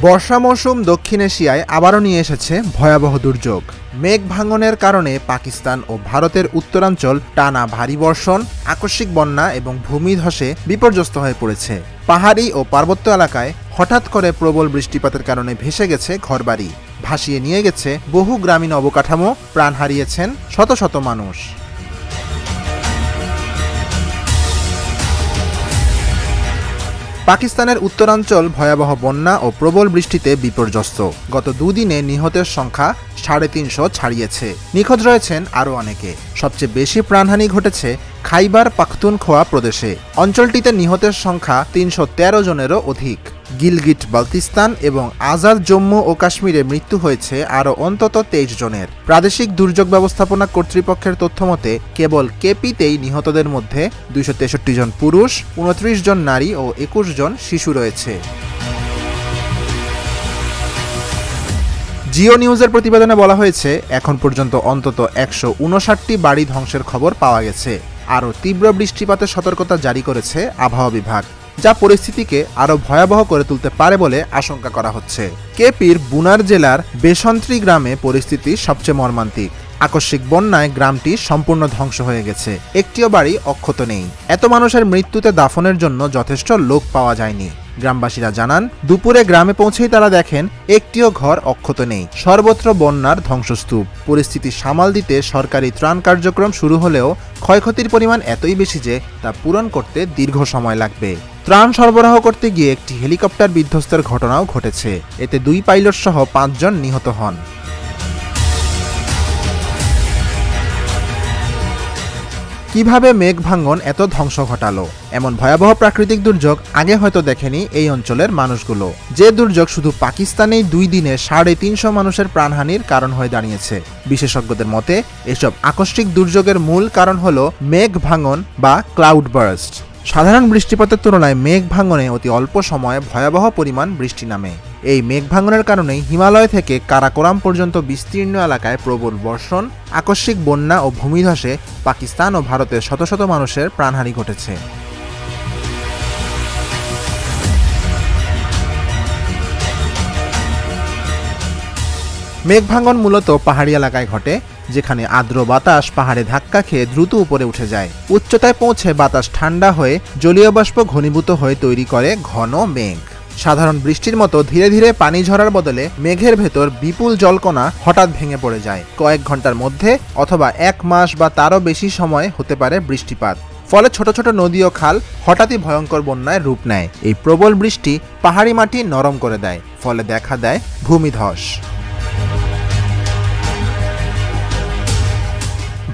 বর্ষা মৌসুম দক্ষিণ এশিয়ায় আবারও নিয়ে এসেছে ভয়াবহ দুর্যোগ। মেঘ ভাঙনের কারণে পাকিস্তান ও ভারতের উত্তরাঞ্চল টানা ভারী বর্ষণ, আকস্মিক বন্যা এবং ভূমিধসে বিপর্যস্ত হয়ে পড়েছে। পাহাড়ি ও পার্বত্য এলাকায় হঠাৎ করে প্রবল বৃষ্টিপাতের কারণে ভেসে গেছে ঘরবাড়ি, ভাসিয়ে নিয়ে গেছে বহু গ্রামীণ অবকাঠামো, প্রাণ হারিয়েছেন শত শত মানুষ। পাকিস্তানের উত্তরাঞ্চল ভয়াবহ বন্যা ও প্রবল বৃষ্টিতে বিপর্যস্ত। গত দুদিনে নিহতের সংখ্যা 350 ছাড়িয়েছে। নিখোঁজ রয়েছেন আরও অনেকে। সবচেয়ে বেশি প্রাণহানি ঘটেছে খাইবার পাখতুনখোয়া প্রদেশে। অঞ্চলটিতে নিহতের সংখ্যা 313 জনেরও অধিক। গিলগিট বালতিস্তান এবং আজাদ জম্মু ও কাশ্মীরে মৃত্যু হয়েছে আরও অন্তত 23 জনের। প্রাদেশিক দুর্যোগ ব্যবস্থাপনা কর্তৃপক্ষের তথ্যমতে কেবল কেপিতেই নিহতদের মধ্যে 263 জন পুরুষ, 29 জন নারী ও 21 জন শিশু রয়েছে। জিও নিউজের প্রতিবেদনে বলা হয়েছে, এখন পর্যন্ত অন্তত 159টি বাড়ি ধ্বংসের খবর পাওয়া গেছে। আরও তীব্র বৃষ্টিপাতের সতর্কতা জারি করেছে আবহাওয়া বিভাগ, যা পরিস্থিতিকে আরও ভয়াবহ করে তুলতে পারে বলে আশঙ্কা করা হচ্ছে। কেপির বুনার জেলার বেসন্ত্রী গ্রামে পরিস্থিতি সবচেয়ে মর্মান্তিক। আকস্মিক বন্যায় গ্রামটি সম্পূর্ণ ধ্বংস হয়ে গেছে। একটিও বাড়ি অক্ষত নেই। এত মানুষের মৃত্যুতে দাফনের জন্য যথেষ্ট লোক পাওয়া যায়নি। গ্রামবাসীরা জানান, দুপুরে গ্রামে পৌঁছেই তারা দেখেন একটিও ঘর অক্ষত নেই। সর্বত্র বন্যার ধ্বংসস্তূপ। পরিস্থিতি সামাল দিতে সরকারি ত্রাণ কার্যক্রম শুরু হলেও ক্ষয়ক্ষতির পরিমাণ এতই বেশি যে তা পূরণ করতে দীর্ঘ সময় লাগবে। ত্রাণ সরবরাহ করতে গিয়ে একটি হেলিকপ্টার বিধ্বস্তের ঘটনাও ঘটেছে। এতে 2 পাইলট সহ 5 জন নিহত হন। কিভাবে মেঘ ভাঙন এত ধ্বংস ঘটালো? এমন ভয়াবহ প্রাকৃতিক দুর্যোগ আগে হয়তো দেখেনি এই অঞ্চলের মানুষগুলো। যে দুর্যোগ শুধু পাকিস্তানেই 2 দিনে 350 মানুষের প্রাণহানির কারণ হয়ে দাঁড়িয়েছে। বিশেষজ্ঞদের মতে এসব আকস্মিক দুর্যোগের মূল কারণ হলো মেঘ ভাঙন বা ক্লাউড বার্স্ট। সাধারণ বৃষ্টিপাতের তুলনায় মেঘ ভাঙনে অতি অল্প সময়ে ভয়াবহ পরিমাণ বৃষ্টি নামে। এই মেঘ ভাঙনের কারণেই হিমালয় থেকে কারাকোরাম পর্যন্ত বিস্তীর্ণ এলাকায় প্রবল বর্ষণ, আকস্মিক বন্যা ও ভূমিধসে পাকিস্তান ও ভারতের শত শত মানুষের প্রাণহানি ঘটেছে। মেঘ ভাঙন মূলত পাহাড়ি এলাকায় ঘটে, যেখানে আর্দ্র বাতাস পাহাড়ে ধাক্কা খেয়ে দ্রুত উপরে উঠে যায়। উচ্চতায় পৌঁছে বাতাস ঠান্ডা হয়ে জলীয় বাষ্প ঘনীভূত হয়ে তৈরি করে ঘন মেঘ। সাধারণ বৃষ্টির মতো ধীরে ধীরে পানি ঝরার বদলে মেঘের ভেতর বিপুল জলকণা হঠাৎ ভেঙে পড়ে যায়। কয়েক ঘন্টার মধ্যে অথবা 1 মাস বা তারও বেশি সময় হতে পারে বৃষ্টিপাত। ফলে ছোট ছোট নদী ও খাল হঠাৎই ভয়ঙ্কর বন্যায় রূপ নেয়। এই প্রবল বৃষ্টি পাহাড়ি মাটি নরম করে দেয়, ফলে দেখা দেয় ভূমিধস।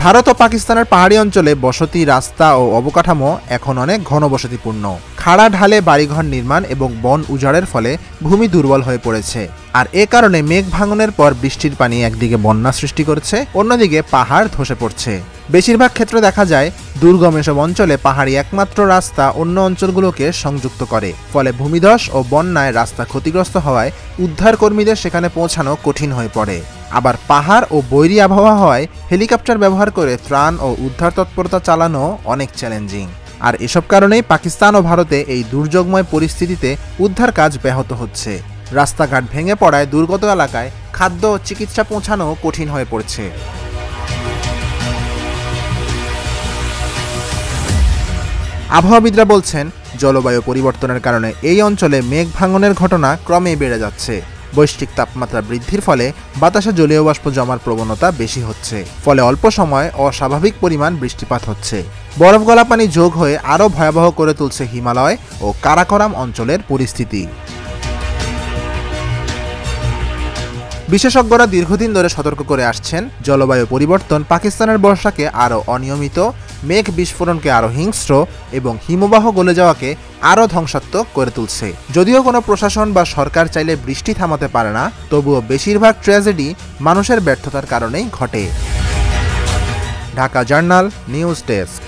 ভারত ও পাকিস্তানের পাহাড়ি অঞ্চলে বসতি, রাস্তা ও অবকাঠামো এখন অনেক ঘনবসতিপূর্ণ। খাড়া ঢালে বাড়িঘর নির্মাণ এবং বন উজাড়ের ফলে ভূমি দুর্বল হয়ে পড়েছে। আর এ কারণে মেঘ ভাঙনের পর বৃষ্টির পানি একদিকে বন্যা সৃষ্টি করছে, অন্যদিকে পাহাড় ধসে পড়ছে। বেশিরভাগ ক্ষেত্রে দেখা যায় দুর্গম এসব অঞ্চলে পাহাড়ি একমাত্র রাস্তা অন্য অঞ্চলগুলোকে সংযুক্ত করে। ফলে ভূমিধস ও বন্যায় রাস্তা ক্ষতিগ্রস্ত হওয়ায় উদ্ধার কর্মীদের সেখানে পৌঁছানো কঠিন হয়ে পড়ে। আবার পাহাড় ও বৈরী আবহাওয়া হওয়ায় হেলিকপ্টার ব্যবহার করে ত্রাণ ও উদ্ধার তৎপরতা চালানো অনেক চ্যালেঞ্জিং। আর এসব কারণেই পাকিস্তান ও ভারতে এই দুর্যোগময় পরিস্থিতিতে উদ্ধার কাজ ব্যাহত হচ্ছে। রাস্তাঘাট ভেঙে পড়ায় দুর্গত এলাকায় খাদ্য ও চিকিৎসা পৌঁছানো কঠিন হয়ে পড়ছে। আবহাওয়াবিদরা বলছেন, জলবায়ু পরিবর্তনের কারণে এই অঞ্চলে মেঘ ভাঙনের ঘটনা ক্রমেই বেড়ে যাচ্ছে। বৈশ্বিক তাপমাত্রা বৃদ্ধির ফলে বাতাসে জলীয় বাষ্প জমার প্রবণতা বেশি হচ্ছে। ফলে অল্প সময় অস্বাভাবিক পরিমাণ বৃষ্টিপাত হচ্ছে। বরফ গলা পানি যোগ হয়ে আরও ভয়াবহ করে তুলছে হিমালয় ও কারাকোরাম অঞ্চলের পরিস্থিতি। বিশেষজ্ঞরা দীর্ঘদিন ধরে সতর্ক করে আসছেন, জলবায়ু পরিবর্তন পাকিস্তানের বর্ষাকে আরও অনিয়মিত, মেঘ বিস্ফোরণকে আরও হিংস্র এবং হিমবাহ গলে যাওয়াকে আরও ধ্বংসাত্মক করে তুলছে। যদিও কোনো প্রশাসন বা সরকার চাইলে বৃষ্টি থামাতে পারে না, তবুও বেশিরভাগ ট্র্যাজেডি মানুষের ব্যর্থতার কারণেই ঘটে। Dhaka journal news desk.